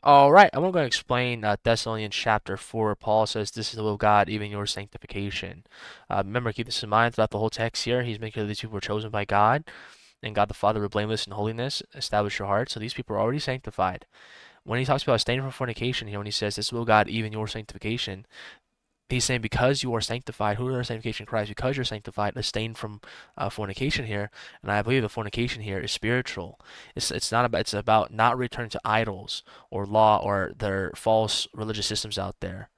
All right, I'm going to explain Thessalonians chapter 4. Paul says, "This is the will of God, even your sanctification." Remember, keep this in mind throughout the whole text here. He's making sure these people were chosen by God, and God the Father were blameless in holiness. Establish your heart. So these people are already sanctified. When he talks about abstaining from fornication here, when he says, "This is the will of God, even your sanctification," he's saying because you are sanctified, who are sanctification in Christ, because you're sanctified, abstain from fornication here. And I believe the fornication here is spiritual. It's not about, it's about not returning to idols or law or their false religious systems out there.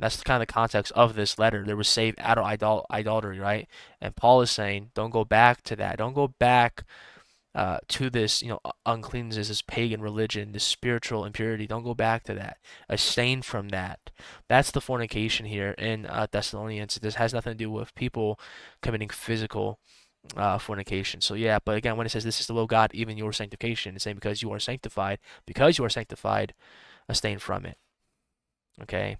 That's kind of the context of this letter. There was saved out of idolatry, right? And Paul is saying, don't go back to that. Don't go back to this, uncleanness, this pagan religion, this spiritual impurity. Don't go back to that. Abstain from that. That's the fornication here in Thessalonians. This has nothing to do with people committing physical fornication. So yeah, but again, when it says this is the will of God, even your sanctification, it's saying because you are sanctified, abstain from it. Okay.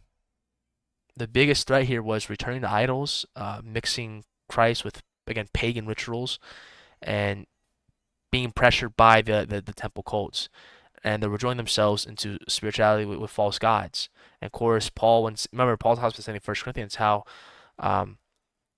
The biggest threat here was returning to idols, mixing Christ with again pagan rituals, and being pressured by the temple cults, and they were joining themselves into spirituality with false gods. And of course, remember Paul talks about saying in First Corinthians how um,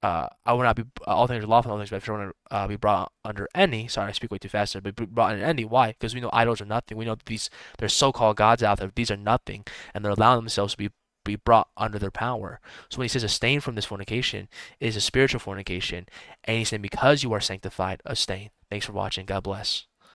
I will not be all things are lawful, all things, but I will not be brought under any. Sorry, I speak way too fast there, but brought under any. Why? Because we know idols are nothing. We know that there's so-called gods out there. But these are nothing, and they're allowing themselves to be brought under their power. So when he says abstain from this fornication, it is a spiritual fornication, and he's saying because you are sanctified, abstain. Thanks for watching. God bless.